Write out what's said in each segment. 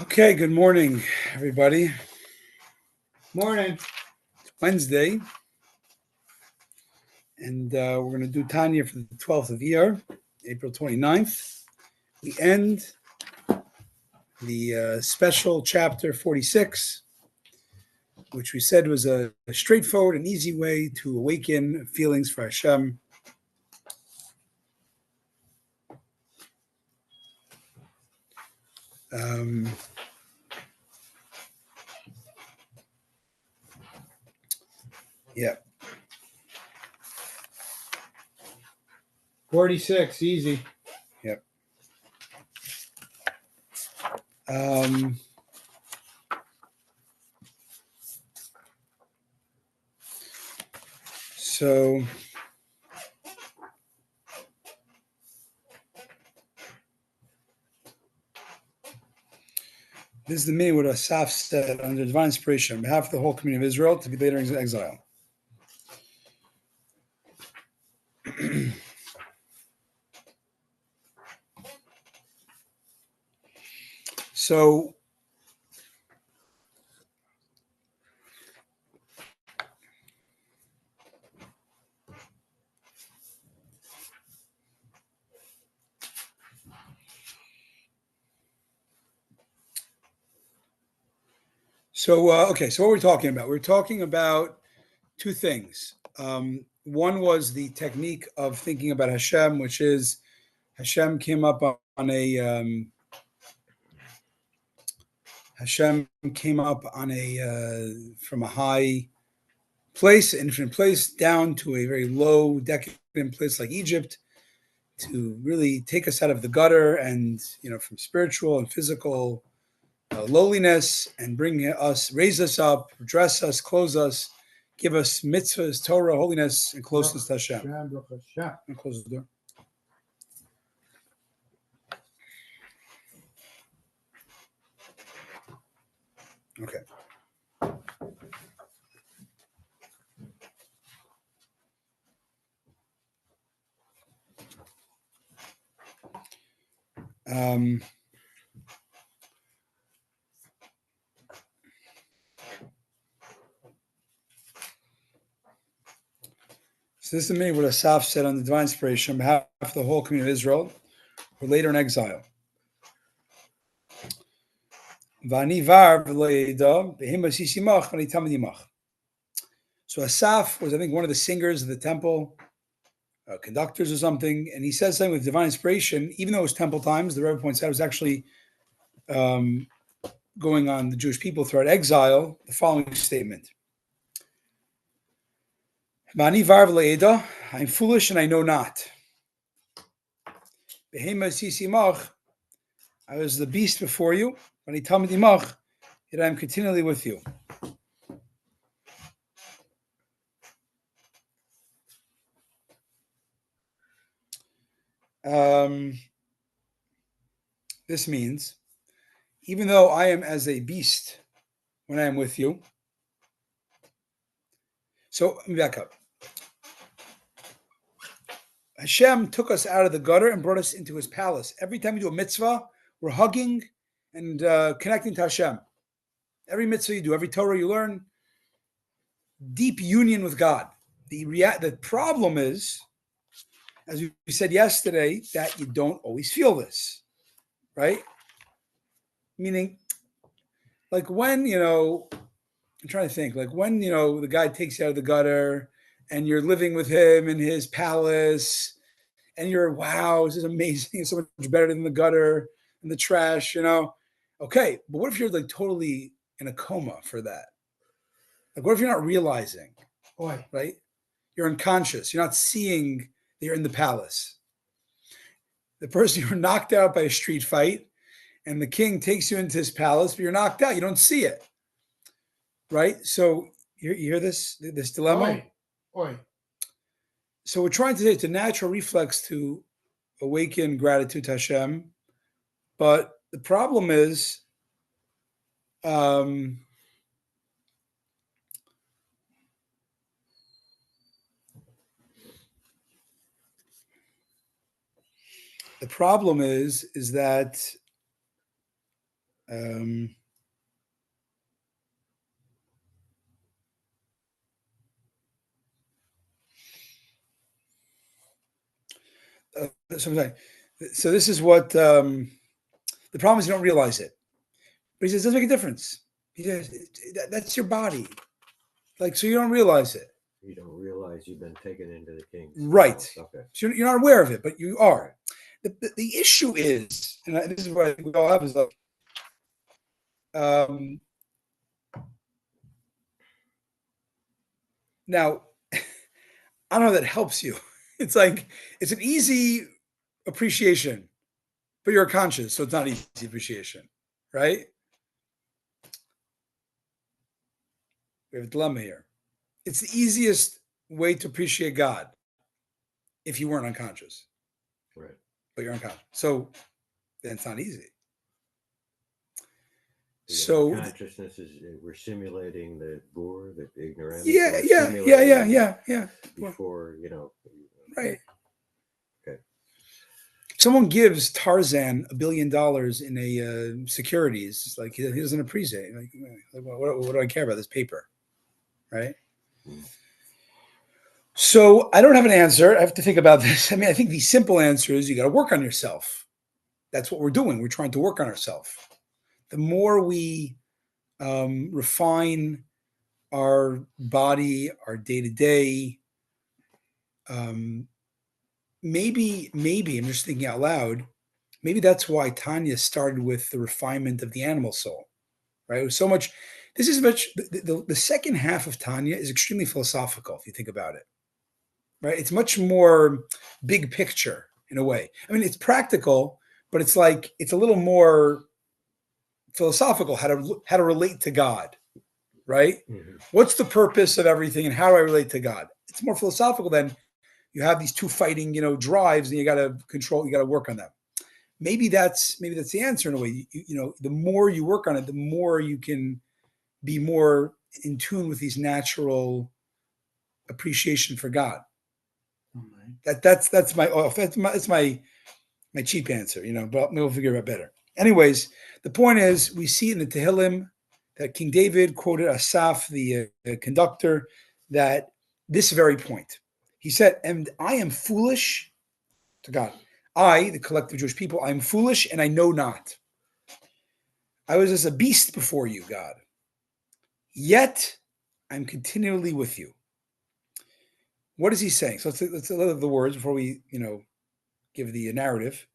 Okay, good morning, everybody. Morning. It's Wednesday, and we're going to do Tanya for the 12th of Iyar, April 29th. We end the special chapter 46, which we said was a straightforward and easy way to awaken feelings for Hashem. Um, yeah. 46, easy. Yep. Um, so this is the meaning what Asaph said under divine inspiration on behalf of the whole community of Israel to be later in exile. So okay, so what we're talking about? We're talking about two things. One was the technique of thinking about Hashem, which is Hashem came up on a Hashem came up on from a high place, an infinite place, down to a very low, decadent place like Egypt, to really take us out of the gutter and from spiritual and physical lowliness and raise us up, dress us, clothe us, give us mitzvahs, Torah, holiness, and closeness to Hashem. And close the door. Okay. So this is me what Asaph said on the divine inspiration on behalf of the whole community of Israel, who are later in exile. So Asaph was, I think, one of the singers of the temple, conductors or something, and he says something with divine inspiration, even though it was temple times, the Rabbi points out it was actually going on the Jewish people throughout exile, the following statement. I'm foolish and I know not. I was the beast before you, yet I am continually with you. This means, even though I am as a beast when I am with you. So let me back up. Hashem took us out of the gutter and brought us into his palace. Every time we do a mitzvah, we're hugging and connecting to Hashem. Every mitzvah you do, every Torah you learn, deep union with God. The problem is, as we said yesterday, that you don't always feel this, right? Meaning, like when, I'm trying to think, like when, the guy takes you out of the gutter and you're living with him in his palace and you're, wow, this is amazing. It's so much better than the gutter and the trash, Okay, but what if you're like totally in a coma for that? Like, what if you're not realizing, right? You're unconscious. You're not seeing that you're in the palace. The person you were knocked out by a street fight and the king takes you into his palace, but you're knocked out. You don't see it, right? So you hear this dilemma? Oi. So we're trying to say it's a natural reflex to awaken gratitude to Hashem, but the problem is, that Um, so I'm saying, so this is what the problem is. You don't realize it, but he says it doesn't make a difference. He says that's your body, like so you don't realize it. You don't realize you've been taken into the king's Right. palace. Okay. So you're not aware of it, but you are. The issue is, and this is what I think we all have, is like, now, I don't know if that helps you. It's like, it's an easy appreciation, but you're conscious, so it's not easy appreciation, right? We have a dilemma here. It's the easiest way to appreciate God if you weren't unconscious. Right. But you're unconscious. So then it's not easy. So consciousness is we're simulating the bore, the ignorance. Yeah. Before right. Okay. Someone gives Tarzan $1 billion in a securities. It's like he doesn't appreciate. Like, what do I care about this paper, right? So I don't have an answer. I have to think about this. I mean, I think the simple answer is you got to work on yourself. That's what we're doing. We're trying to work on ourselves. The more we refine our body, our day-to-day, maybe I'm just thinking out loud, maybe that's why Tanya started with the refinement of the animal soul, right? It was so much, this is much, the second half of Tanya is extremely philosophical, if you think about it, right? It's much more big picture in a way. I mean, it's practical, but it's like, it's a little more philosophical, how to relate to God, right? Mm-hmm. What's the purpose of everything and how do I relate to God? It's more philosophical than you have these two fighting, drives, and you got to control, you got to work on them. Maybe that's the answer in a way. The more you work on it, the more you can be more in tune with these natural appreciation for God. That's my cheap answer, but maybe we'll figure it out better. Anyways, the point is, we see in the Tehillim that King David quoted Asaph, the conductor, that this very point. He said, and I am foolish to God. I, the collective Jewish people, I am foolish and I know not. I was as a beast before you, God. Yet I'm continually with you. What is he saying? So let's look at the words before we, give the narrative.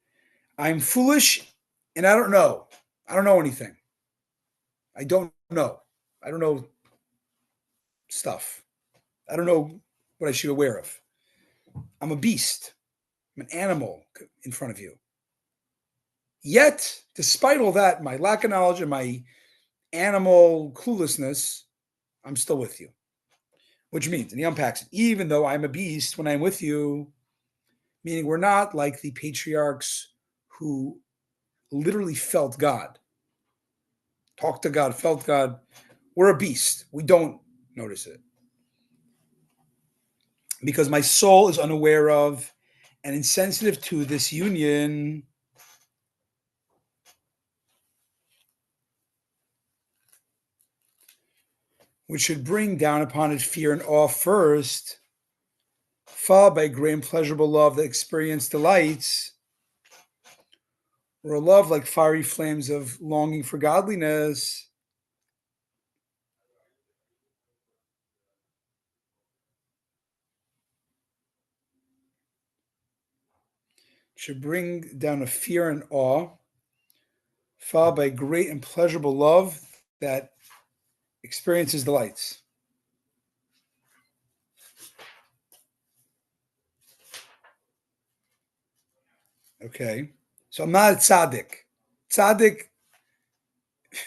I'm foolish and I don't know. I don't know anything. I don't know. I don't know stuff. I don't know what I should be aware of. I'm a beast. I'm an animal in front of you. Yet, despite all that, my lack of knowledge and my animal cluelessness, I'm still with you. Which means, and he unpacks it, even though I'm a beast when I'm with you, meaning we're not like the patriarchs who literally felt God, talked to God, felt God. We're a beast. We don't notice it. Because my soul is unaware of and insensitive to this union. Which should bring down upon it fear and awe first, followed by great and pleasurable love that experience delights, or a love like fiery flames of longing for godliness. Should bring down a fear and awe, followed by great and pleasurable love that experiences delights. Okay, so I'm not a tzaddik. Tzaddik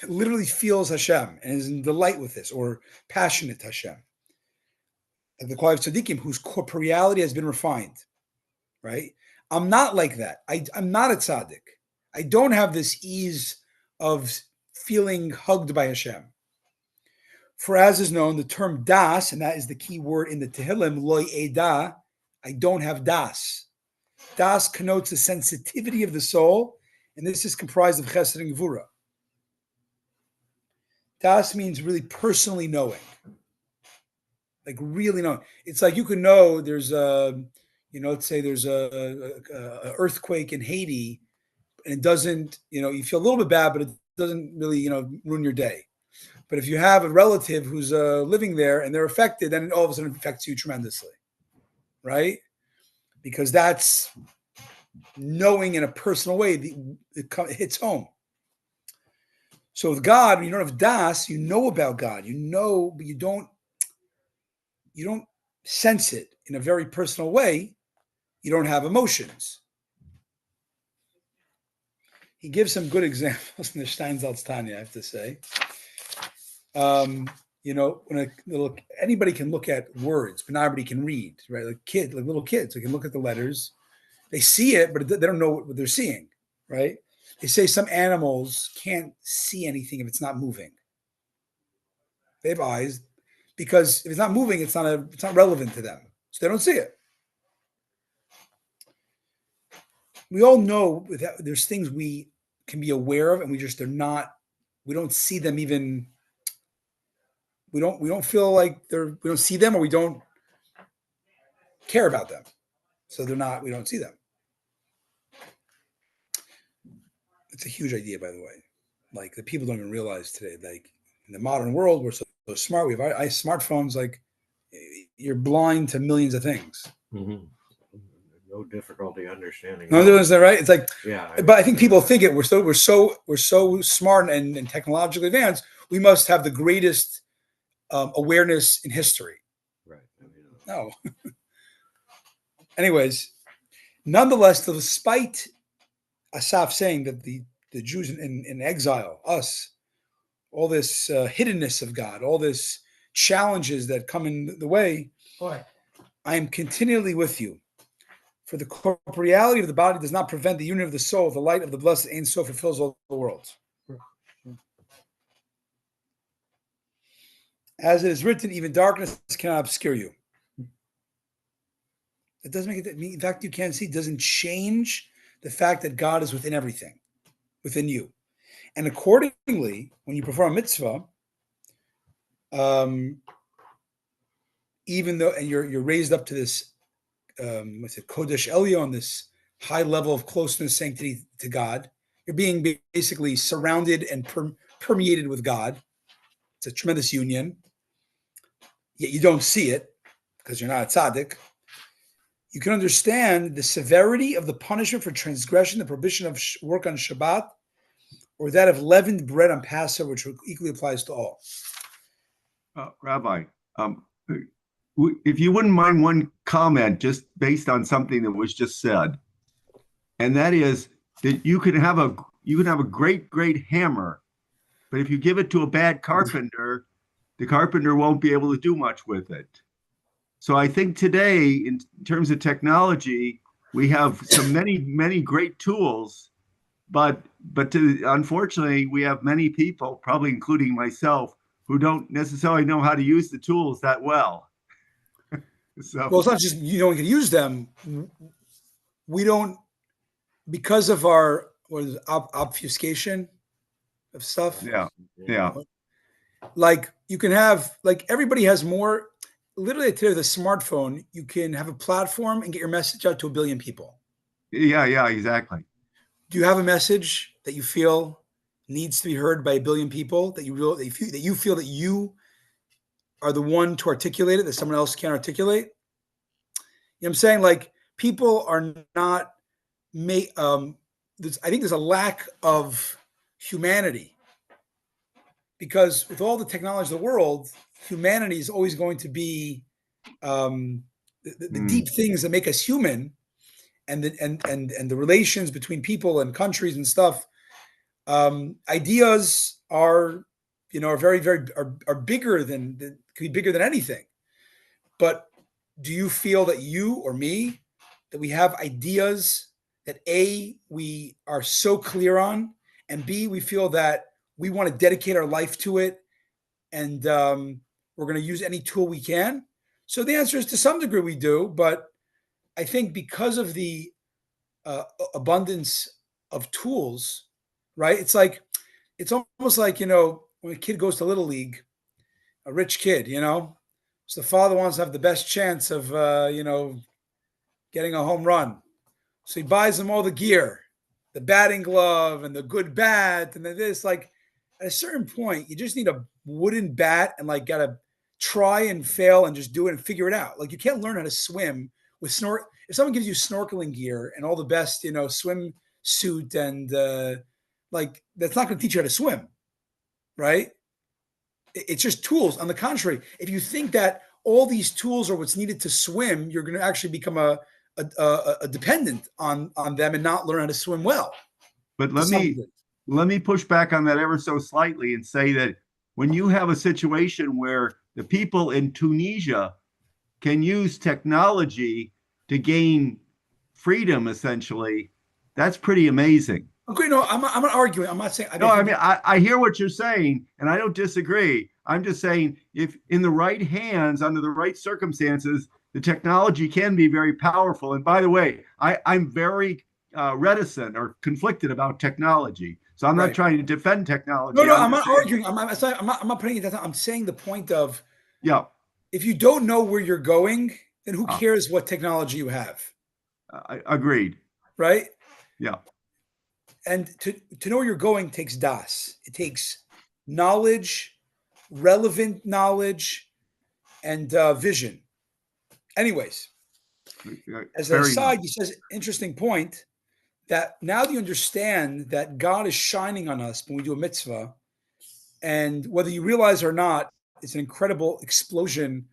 literally feels Hashem and is in delight with this, or passionate Hashem. Like the Quality of Tzaddikim, whose corporeality has been refined, right? I'm not like that. I'm not a tzaddik. I don't have this ease of feeling hugged by Hashem. For as is known, the term das, and that is the key word in the Tehillim, loy eda, I don't have das. Das connotes the sensitivity of the soul, and this is comprised of chesed and gvura. Das means really personally knowing, like really knowing. It's like you can know there's let's say there's a earthquake in Haiti, and it doesn't, you feel a little bit bad, but it doesn't really, ruin your day. But if you have a relative who's living there and they're affected, then it all of a sudden affects you tremendously, right? Because that's knowing in a personal way. It hits home. So with God, when you don't have das, you know about God. You know, but you don't sense it in a very personal way. You don't have emotions. He gives some good examples in the Steinsaltz Tanya, I have to say. When anybody can look at words, but nobody can read, right? Like little kids, they can look at the letters. They see it, but they don't know what they're seeing, right? They say some animals can't see anything if it's not moving. They have eyes, because if it's not moving, it's not relevant to them, so they don't see it. We all know that there's things we can be aware of, and we don't see them even. We don't feel like we don't see them, or we don't care about them. So we don't see them. It's a huge idea, by the way. Like, the people don't even realize today, like, in the modern world, we're so smart. We have smartphones, like, you're blind to millions of things. Mm-hmm. No difficulty understanding. No, is that right? It's like, yeah. But I think people think it. We're so smart and technologically advanced. We must have the greatest awareness in history. Right. No. Anyways, nonetheless, despite Asaph saying that the Jews in exile, us, all this hiddenness of God, all this challenges that come in the way, I am continually with you. For the corporeality of the body does not prevent the union of the soul. The light of the blessed Ein Sof fulfills all the worlds. As it is written, even darkness cannot obscure you. It doesn't make it. In fact, you can't see. It doesn't change the fact that God is within everything, within you. And accordingly, when you perform a mitzvah, even though, and you're raised up to this, Kodesh Elyon, this high level of closeness, sanctity to God, you're being basically surrounded and permeated with God. It's a tremendous union. Yet you don't see it because you're not a tzaddik. You can understand the severity of the punishment for transgression, the prohibition of work on Shabbat, or that of leavened bread on Passover, which equally applies to all. Rabbi, if you wouldn't mind one comment just based on something that was just said, and that is that you can have a great hammer, but if you give it to a bad carpenter, the carpenter won't be able to do much with it. So I think today, in terms of technology, we have many great tools, but unfortunately, we have many people, probably including myself, who don't necessarily know how to use the tools that well. So, well, it's not just we can use them. We don't, because of our obfuscation of stuff. Yeah. Like, you can have, like, everybody has more. Literally today with a smartphone, you can have a platform and get your message out to 1 billion people. Yeah, exactly. Do you have a message that you feel needs to be heard by 1 billion people, that you feel that you are the one to articulate it, that someone else can't articulate? You know what I'm saying? Like, people are not I think there's a lack of humanity, because with all the technology of the world, humanity is always going to be the deep things that make us human, and the relations between people and countries and stuff. Ideas are very are bigger than can be bigger than anything. But do you feel that you or me, that we have ideas that A, we are so clear on, and B, we feel that we want to dedicate our life to it, and we're going to use any tool we can? So the answer is, to some degree we do, but I think because of the abundance of tools, right? It's almost like, when a kid goes to Little League, a rich kid, so the father wants to have the best chance of, getting a home run. So he buys him all the gear, the batting glove and the good bat and this. Like at a certain point, you just need a wooden bat and like gotta try and fail and just do it and figure it out. Like you can't learn how to swim with snorkel. If someone gives you snorkeling gear and all the best, swim suit and like that's not going to teach you how to swim, right? It's just tools. On the contrary, if you think that all these tools are what's needed to swim, you're going to actually become a dependent on them and not learn how to swim well. But let me push back on that ever so slightly and say that when you have a situation where the people in Tunisia can use technology to gain freedom, essentially, that's pretty amazing. Okay, no, I'm not arguing. I'm not saying. I hear what you're saying, and I don't disagree. I'm just saying, if in the right hands, under the right circumstances, the technology can be very powerful. And by the way, I'm very reticent or conflicted about technology. So I'm not trying to defend technology. No, I'm not arguing. I'm not putting it down. I'm saying the point of, if you don't know where you're going, then who cares what technology you have? Agreed. Right? Yeah. And to know where you're going takes das. It takes knowledge, relevant knowledge, and vision. Anyways, as an aside, he says, interesting point, that now that you understand that God is shining on us when we do a mitzvah, and whether you realize or not, it's an incredible explosion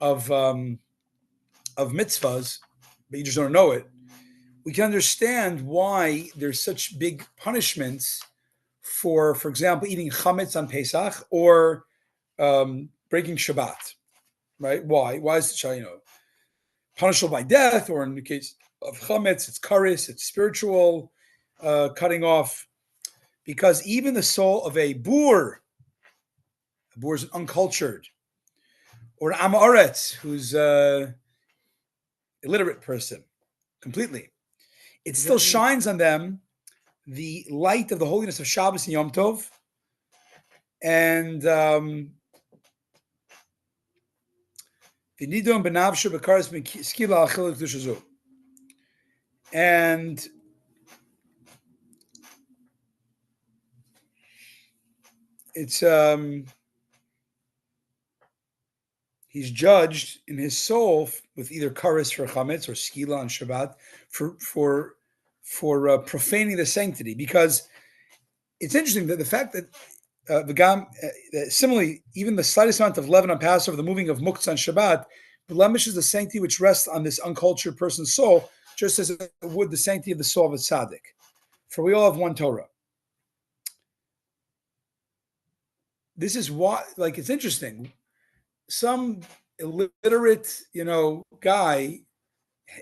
of mitzvahs, but you just don't know it. We can understand why there's such big punishments for example, eating chametz on Pesach or breaking Shabbat, right? Why? Why is the punishable by death, or in the case of chametz, it's karis, it's spiritual cutting off, because even the soul of a boor is an uncultured, or an amaretz, who's illiterate person, completely, it still shines on them the light of the holiness of Shabbos and Yom Tov, and and it's he's judged in his soul with either karis for chametz or skila on Shabbat for profaning the sanctity. Because it's interesting that the fact that similarly, even the slightest amount of leaven on Passover, the moving of muktzah on Shabbat, blemishes the sanctity which rests on this uncultured person's soul, just as it would the sanctity of the soul of a tzaddik. For we all have one Torah. This is why, like, it's interesting. Some illiterate, guy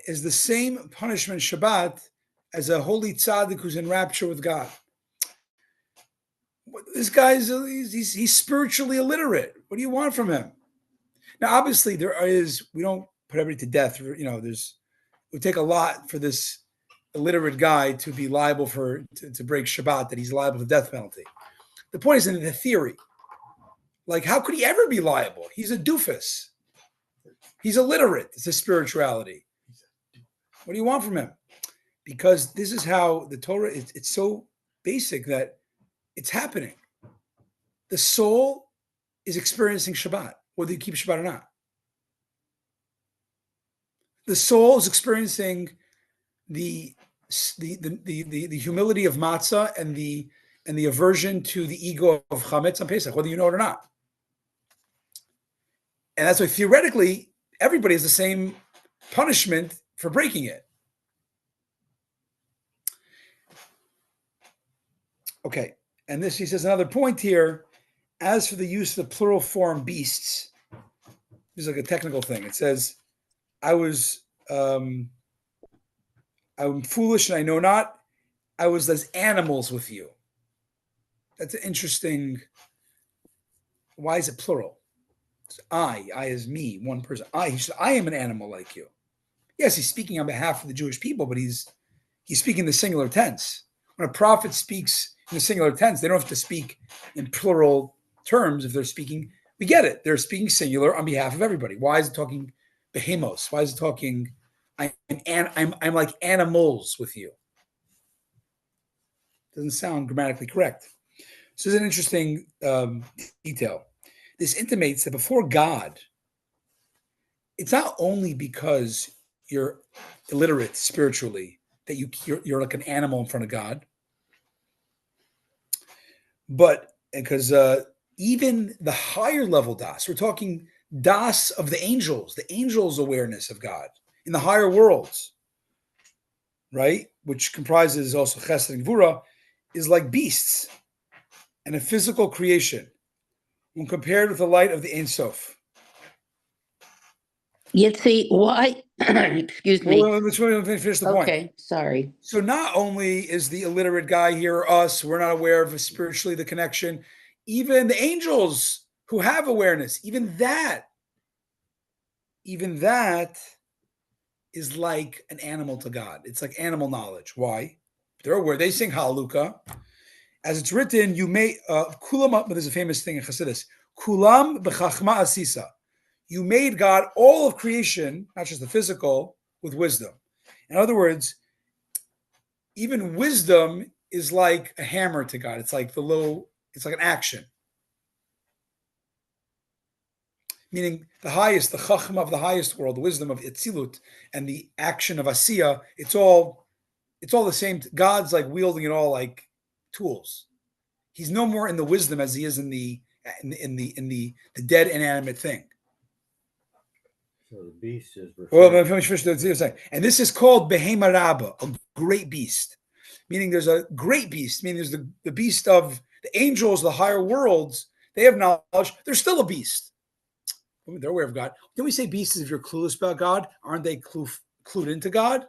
is the same punishment Shabbat as a holy tzaddik who's in rapture with God. This guy he's spiritually illiterate. What do you want from him? Now, obviously, we don't put everybody to death. It would take a lot for this illiterate guy to be liable to break Shabbat, that he's liable for the death penalty. The point is in the theory. Like, how could he ever be liable? He's a doofus. He's illiterate. It's his spirituality. What do you want from him? Because this is how the Torah, it's so basic that it's happening. The soul is experiencing Shabbat, whether you keep Shabbat or not. The soul is experiencing the humility of matzah and the aversion to the ego of chametz on Pesach, whether you know it or not. And that's why theoretically everybody has the same punishment for breaking it. Okay. And this, he says, another point here, as for the use of the plural form beasts, this is like a technical thing. It says, I'm foolish and I know not. I was as animals with you. That's an interesting. Why is it plural? It's I is me, one person. He said, I am an animal like you. Yes, he's speaking on behalf of the Jewish people, but he's speaking in the singular tense. When a prophet speaks in the singular tense, they don't have to speak in plural terms, if they're speaking, we get it. They're speaking singular on behalf of everybody. Why is it talking behemos? Why is it talking? I'm like animals with you. Doesn't sound grammatically correct. So this is an interesting detail. This intimates that before God, it's not only because you're illiterate spiritually that you're like an animal in front of God, but because even the higher level das, we're talking das of the angels' awareness of God in the higher worlds, right? Which comprises also chesed and gvura, is like beasts and a physical creation when compared with the light of the Ein Sof. Yet see why? Excuse me. Well, let's finish the point. Okay, sorry. So not only is the illiterate guy here or us, we're not aware of spiritually the connection, even the angels who have awareness, even that is like an animal to God. It's like animal knowledge. Why? They're aware. They sing Hallelujah. As it's written, you may kulam. But there's a famous thing in Chassidus. Kulam b'chachma asisa. You made God all of creation, not just the physical, with wisdom. In other words, even wisdom is like a hammer to God. It's like it's like an action. Meaning the highest, the chachma of the highest world, the wisdom of Itzilut, and the action of Asiya, it's all the same. God's like wielding it all like tools. He's no more in the wisdom as he is in the dead inanimate thing. So the beast is Well, referring. let me finish the second. And this is called Behema Rabba, a great beast. Meaning there's a great beast, meaning there's the beast of the angels, the higher worlds. They have knowledge. They're still a beast. They're aware of God. Then we say beasts if you're clueless about God. Aren't they clued into God?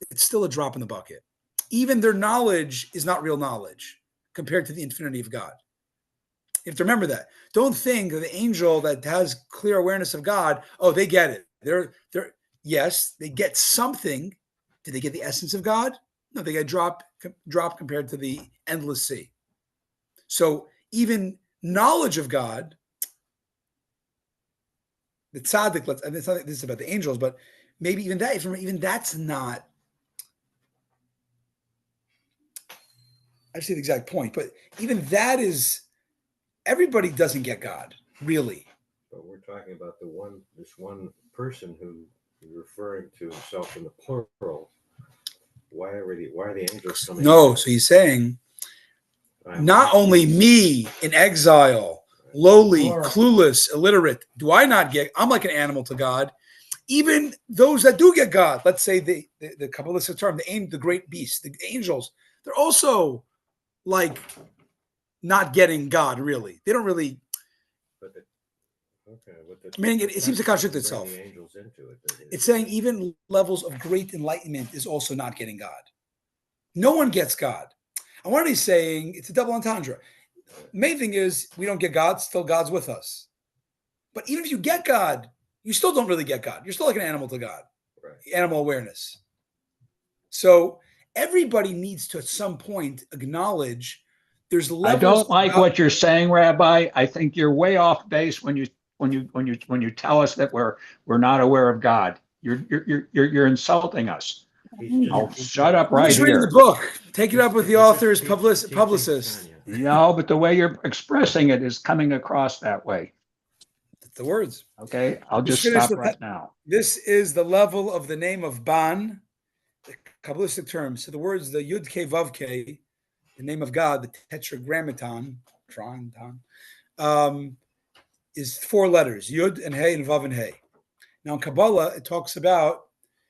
It's still a drop in the bucket. Even their knowledge is not real knowledge compared to the infinity of God. You have to remember that. Don't think that the angel that has clear awareness of God, oh, they get it. They're yes, they get something. Did they get the essence of God? No, they get drop compared to the endless sea. So even knowledge of God, the tzaddik, it's not this is about the angels, but maybe even that's not. I see the exact point, but even that is. Everybody doesn't get God, really. But we're talking about this one person who is referring to himself in the plural. Why are the angels coming? No, so he's saying, not only me in exile, lowly, clueless, illiterate, do I not get, I'm like an animal to God. Even those that do get God, let's say the Kabbalistic term, the great beast, the angels, they're also like not getting God, really. They don't really. Meaning it seems to contradict itself. It's saying even levels of great enlightenment is also not getting God. No one gets God. And what he's saying, it's a double entendre. The main thing is we don't get God, still God's with us. But even if you get God, you still don't really get God. You're still like an animal to God, right? Animal awareness. So everybody needs to at some point acknowledge there's levels. I don't like what you're saying, Rabbi. I think you're way off base when you tell us that we're not aware of God. You're insulting us. I'll shut up right here. I'm just reading the book. Take it up with the author's publicist. No, but the way you're expressing it is coming across that way. The words. Okay, I'll just stop right now. This is the level of the name of Ban, the Kabbalistic term. So the words, the Yud Ke Vav Ke, the name of God, the Tetragrammaton, is 4 letters, Yud and Hey and Vav and Hey. Now in Kabbalah, it talks about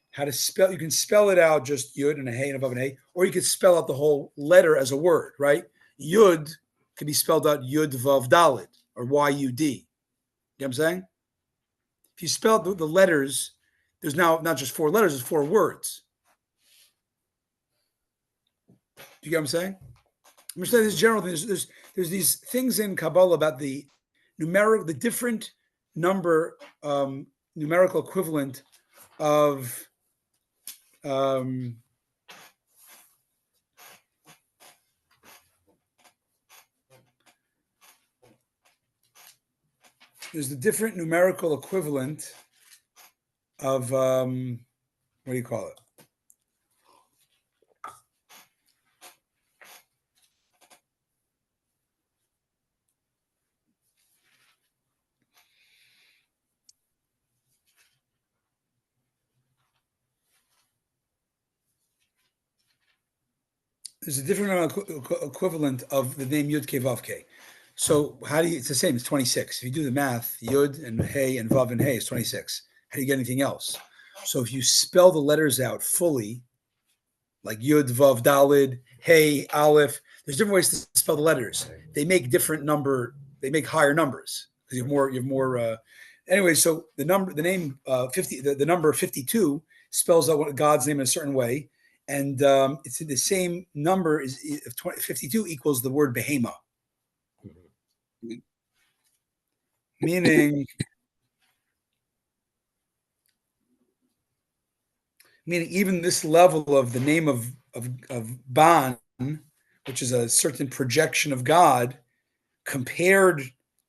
how to spell. You can spell it out just Yud and a Hey and a Vav and Hey, or you could spell out the whole letter as a word, right? Yud could be spelled out Yud Vav Dalet or Y-U-D. You know what I'm saying? If you spell the letters, there's now not just 4 letters, it's 4 words. Do you get what I'm saying? I'm just saying this general thing. There's these things in Kabbalah about the different numerical equivalent of there's the different numerical equivalent of what do you call it? There's a different equivalent of the name Yud Ke Vav Ke. So how do you? It's the same. It's 26. If you do the math, Yud and Hey and Vav and Hey is 26. How do you get anything else? So if you spell the letters out fully, like Yud, Vav, Dalid, Hey, Aleph, there's different ways to spell the letters. They make different number. They make higher numbers because you have more. You have more. Anyway, so the name 50, the number 52 spells out God's name in a certain way. And it's the same number is 52 equals the word behema, meaning even this level of the name of Ban, which is a certain projection of God, compared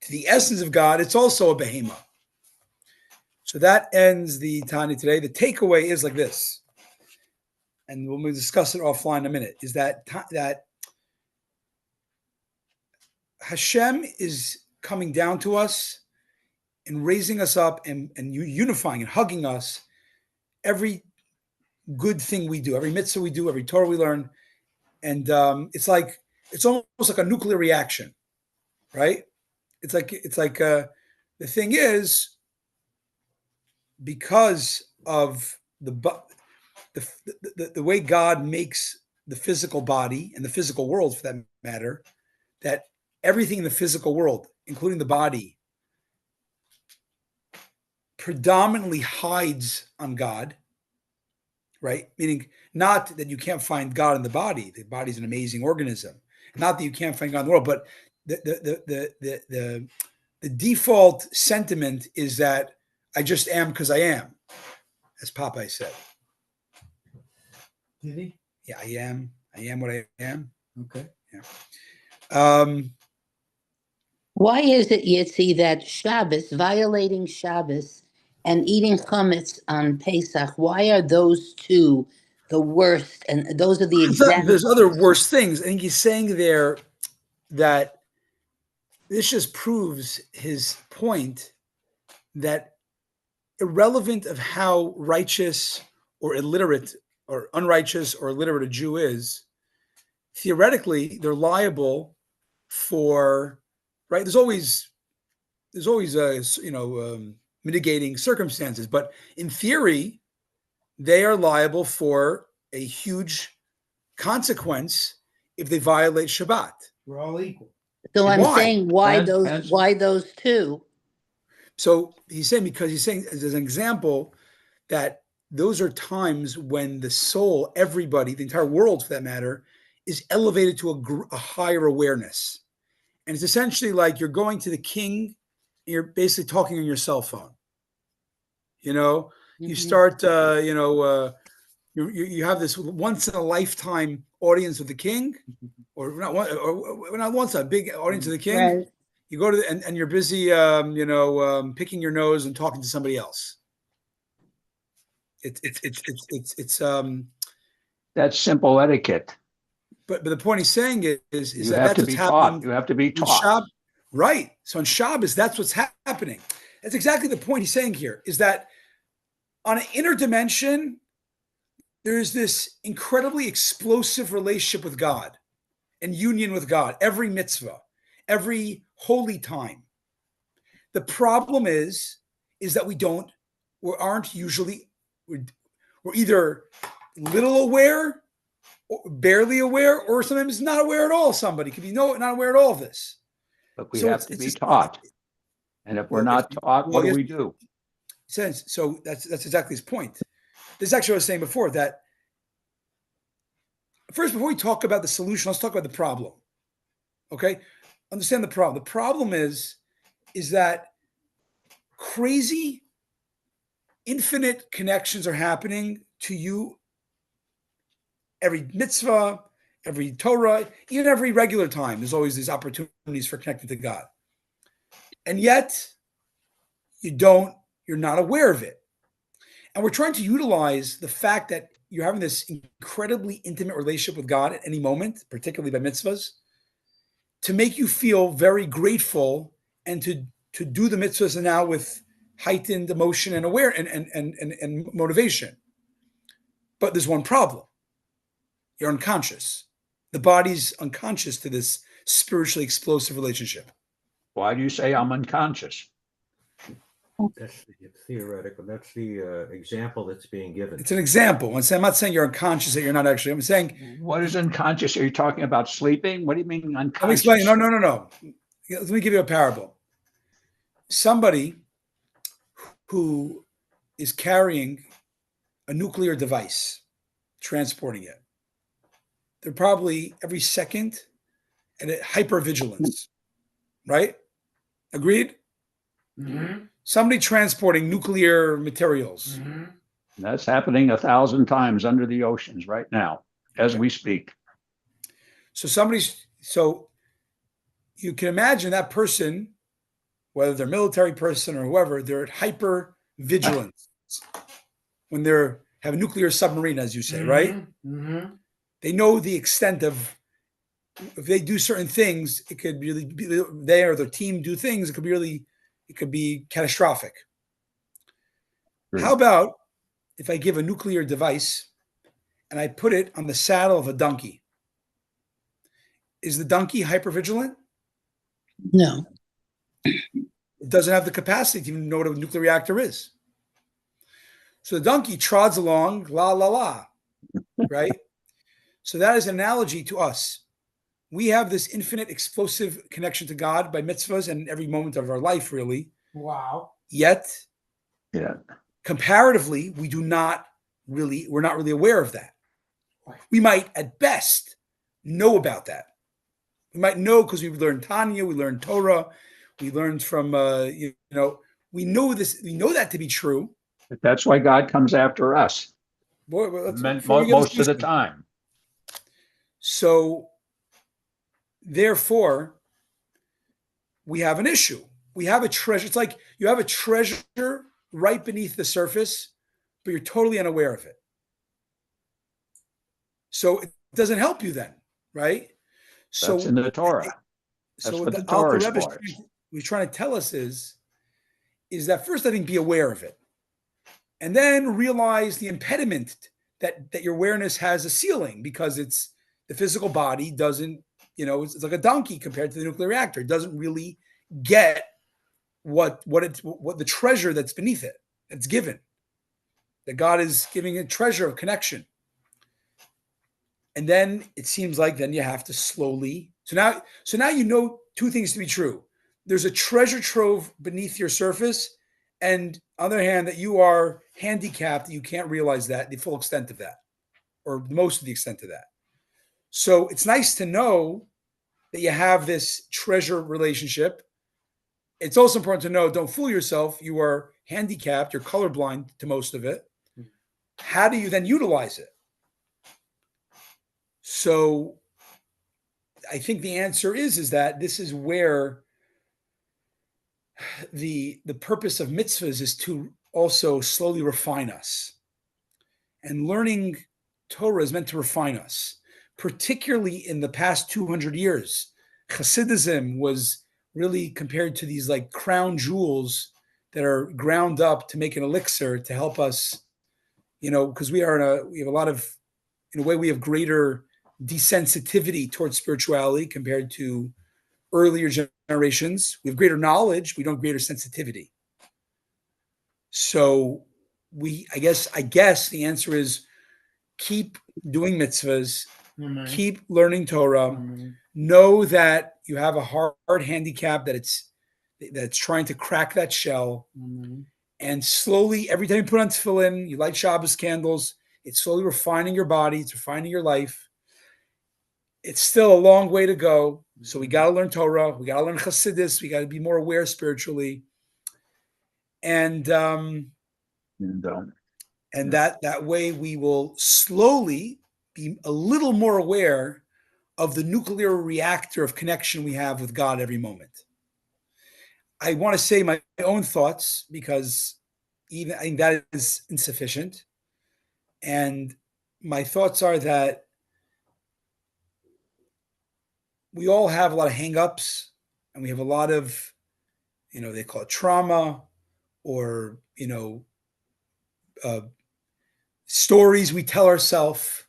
to the essence of God, it's also a behema. So that ends the Tanya today. The takeaway is like this. And when we discuss it offline in a minute, is that Hashem is coming down to us and raising us up and unifying and hugging us every good thing we do, every mitzvah we do, every Torah we learn. And it's almost like a nuclear reaction, right? It's like the thing is, because of the way God makes the physical body and the physical world, for that matter, that everything in the physical world, including the body, predominantly hides on God, right? Meaning not that you can't find God in the body. The body is an amazing organism. Not that you can't find God in the world, but the default sentiment is that I just am because I am, as Popeye said. Did he? Yeah, I am. I am what I am. Okay. Yeah. Why is it, Yitzi, that Shabbos, violating Shabbos and eating chametz on Pesach, why are those two the worst? And those are the examples. There's other worse things. I think he's saying there that this just proves his point that irrelevant of how righteous or illiterate or unrighteous or illiterate a Jew is, theoretically, they're liable for, right? There's always mitigating circumstances, but in theory, they are liable for a huge consequence if they violate Shabbat. We're all equal. So I'm Why? saying why And- those two? So he's saying, because he's saying as an example that those are times when the soul, everybody, the entire world for that matter, is elevated to a higher awareness. And it's essentially like you're going to the king, and you're basically talking on your cell phone. You start, you have this once in a lifetime audience with the king, or not once, a big audience of the king. Right. You go to and you're busy, picking your nose and talking to somebody else. It's That's simple etiquette. but the point he's saying is You that have that's to what's be taught. happening You have to be on taught. right? So on Shabbos, that's what's happening. That's exactly the point he's saying here. Is that on an inner dimension, there's this incredibly explosive relationship with God and union with God. Every mitzvah, every holy time. The problem is that we aren't usually, we're either little aware, or barely aware, or sometimes not aware at all. Somebody could be not aware at all of this. But we So have to be taught. And if we're not taught, what do we do? Says so. That's exactly his point. This is actually what I was saying before. That first, before we talk about the solution, let's talk about the problem. Okay, understand the problem. The problem is that crazy, infinite connections are happening to you every mitzvah, every Torah, even every regular time. There's always these opportunities for connecting to God. And yet, you're not aware of it. And we're trying to utilize the fact that you're having this incredibly intimate relationship with God at any moment, particularly by mitzvahs, to make you feel very grateful and to do the mitzvahs now with heightened emotion and aware and motivation. But there's one problem. You're unconscious. The body's unconscious to this spiritually explosive relationship. Why do you say I'm unconscious? That's the theoretical. That's the example that's being given. It's an example. I'm not saying you're unconscious, that you're not actually. I'm saying. What is unconscious? Are you talking about sleeping? What do you mean unconscious? Let me explain. No. Let me give you a parable. Somebody who is carrying a nuclear device, transporting it, they're probably every second at a hypervigilance, right? Agreed? Mm-hmm. Somebody transporting nuclear materials. Mm-hmm. That's happening 1,000 times under the oceans right now, as we speak. So you can imagine that person, whether they're a military person or whoever, they're at hyper vigilance when they're have a nuclear submarine, as you say, Mm-hmm. right? Mm-hmm. They know the extent of, if they do certain things, it could really be, they or their team do things, it could be catastrophic. Right. How about if I give a nuclear device and I put it on the saddle of a donkey? Is the donkey hypervigilant? No. It doesn't have the capacity to even know what a nuclear reactor is. So the donkey trods along, la, la, la, right? So that is an analogy to us. We have this infinite explosive connection to God by mitzvahs and every moment of our life, really. Wow. Yet, Yeah. comparatively, we're not really aware of that. We might, at best, know about that. We might know because we learned Tanya, we learned Torah, we learned from, we know this, we know that to be true. But that's why God comes after us. Most of the time. So, therefore, we have an issue. We have a treasure. It's like you have a treasure right beneath the surface, but you're totally unaware of it. So it doesn't help you then, right? That's in the Torah. That's what the Torah is for. We're trying to tell us is that first, I think, be aware of it. And then realize the impediment that your awareness has a ceiling, because it's the physical body doesn't, it's like a donkey compared to the nuclear reactor. It doesn't really get what the treasure that's beneath it, that's given. That God is giving a treasure of connection. And then it seems like then you have to slowly. So now you know two things to be true. There's a treasure trove beneath your surface, and on the other hand, that you are handicapped, that you can't realize that, the full extent of that, or most of the extent of that. So it's nice to know that you have this treasure relationship. It's also important to know, don't fool yourself. You are handicapped, you're colorblind to most of it. How do you then utilize it? So I think the answer is that this is where the purpose of mitzvahs is to also slowly refine us. And learning Torah is meant to refine us, particularly in the past 200 years. Hasidism was really compared to these like crown jewels that are ground up to make an elixir to help us, because we have a lot of, in a way, we have greater desensitivity towards spirituality compared to earlier generations. We have greater knowledge. We don't have greater sensitivity. So I guess the answer is keep doing mitzvahs, keep learning Torah, know that you have a hard handicap, that's trying to crack that shell. And slowly, every time you put on tefillin, you light Shabbos candles, it's slowly refining your body, it's refining your life. It's still a long way to go. So we got to learn Torah. We got to learn Chassidus. We got to be more aware spiritually. And that way we will slowly be a little more aware of the nuclear reactor of connection we have with God every moment. I want to say my own thoughts because even I think that is insufficient. And my thoughts are that we all have a lot of hangups and we have a lot of, they call it trauma or, stories we tell ourselves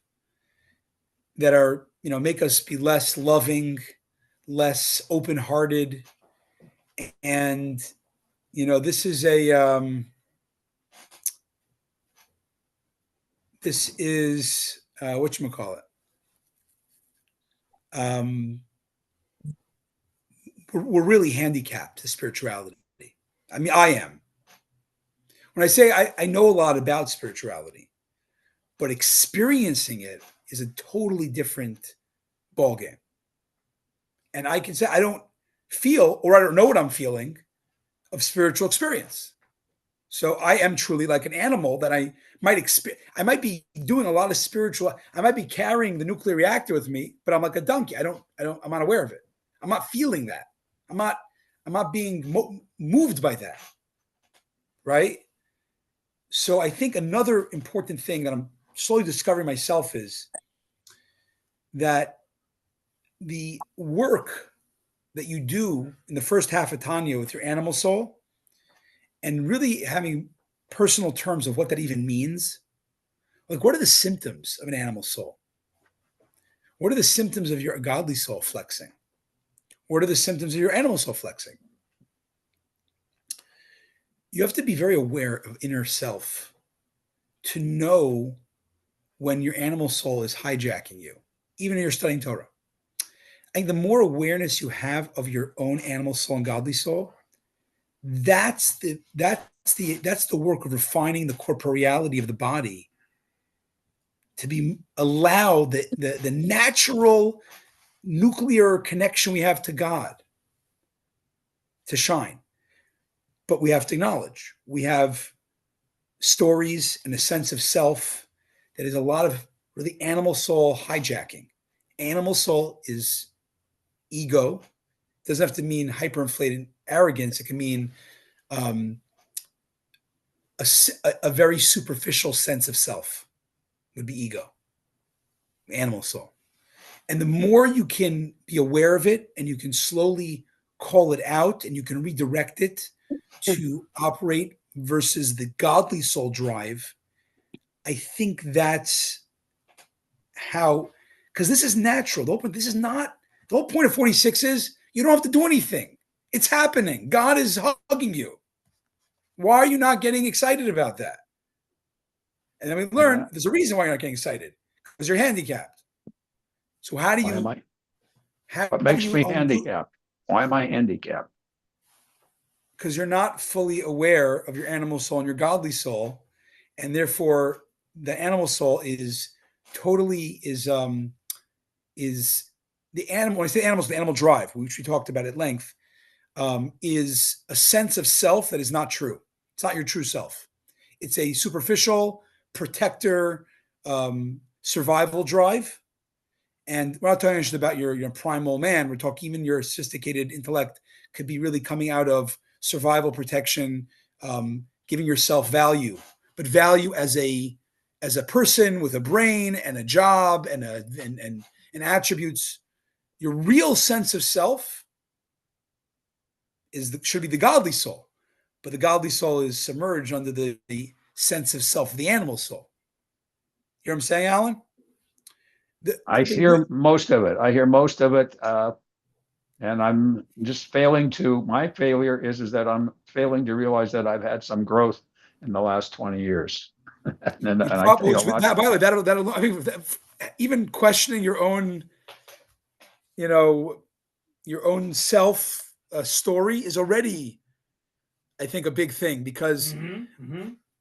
that are, make us be less loving, less open-hearted. And, this is whatchamacallit? We're really handicapped to spirituality. I mean, I am. When I say I know a lot about spirituality, but experiencing it is a totally different ballgame. And I can say I don't feel, or I don't know what I'm feeling of spiritual experience. So I am truly like an animal that I might be doing a lot of spiritual. I might be carrying the nuclear reactor with me, but I'm like a donkey. I'm not aware of it. I'm not feeling that. I'm not being moved by that. Right. So I think another important thing that I'm slowly discovering myself is that the work that you do in the first half of Tanya with your animal soul and really having personal terms of what that even means. Like, what are the symptoms of an animal soul? What are the symptoms of your godly soul flexing? What are the symptoms of your animal soul flexing? You have to be very aware of inner self to know when your animal soul is hijacking you, even if you're studying Torah. I think the more awareness you have of your own animal soul and godly soul, that's the work of refining the corporeality of the body to be allow the natural nuclear connection we have to God to shine. But we have to acknowledge we have stories and a sense of self that is a lot of really animal soul hijacking. Animal soul is ego. It doesn't have to mean hyperinflated arrogance. It can mean a very superficial sense of self would be ego, animal soul. And the more you can be aware of it and you can slowly call it out and you can redirect it to operate versus the godly soul drive, I think that's how, because this is natural. This is not, the whole point of 46 is you don't have to do anything. It's happening. God is hugging you. Why are you not getting excited about that? And then we learn there's a reason why you're not getting excited, because you're handicapped. So how do you? What makes me handicapped? Why am I handicapped? Because you're not fully aware of your animal soul and your godly soul, and therefore the animal soul is totally is the animal. When I say animals, the animal drive, which we talked about at length, is a sense of self that is not true. It's not your true self. It's a superficial protector survival drive. And we're not talking just about your primal man. We're talking even your sophisticated intellect could be really coming out of survival protection, giving yourself value, but value as a person with a brain and a job and attributes. Your real sense of self should be the godly soul, but the godly soul is submerged under the sense of self, the animal soul. You know what I'm saying, Alan? I hear most of it. And I'm just failing to. My failure is that I'm failing to realize that I've had some growth in the last 20 years. and I take a lot. By the way, that'll I mean, even questioning your own, your own self story is already, I think, a big thing, because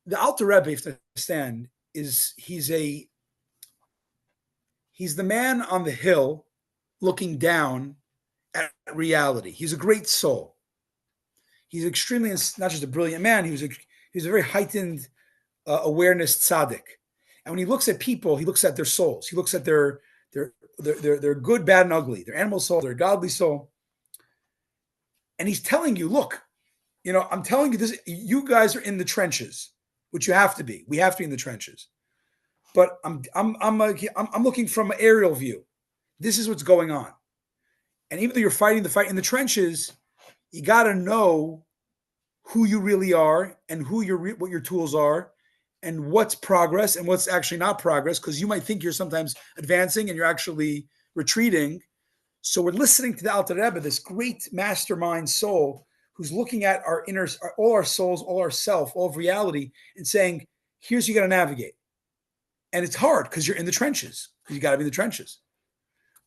the Alter Rebbe, if you understand, he's the man on the hill looking down at reality. He's a great soul. He's extremely, not just a brilliant man, he was a very heightened awareness tzaddik. And when he looks at people, he looks at their souls. He looks at their good, bad, and ugly, their animal soul, their godly soul. And he's telling you, look, I'm telling you this. You guys are in the trenches, which you have to be. We have to be in the trenches. But I'm looking from an aerial view. This is what's going on. And even though you're fighting the fight in the trenches, you got to know who you really are and what your tools are and what's progress and what's actually not progress, because you might think you're sometimes advancing and you're actually retreating. So we're listening to the Alter Rebbe, this great mastermind soul who's looking at our inner, all our souls, all our self, all of reality, and saying, here's you got to navigate. And it's hard because you're in the trenches, because you got to be in the trenches.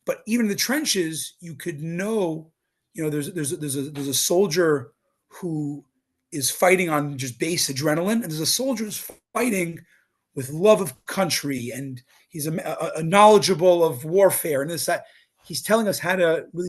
But even in the trenches, you could know, there's a soldier who is fighting on just base adrenaline, and there's a soldier who's fighting with love of country, and he's a knowledgeable of warfare and this, that. He's telling us how to really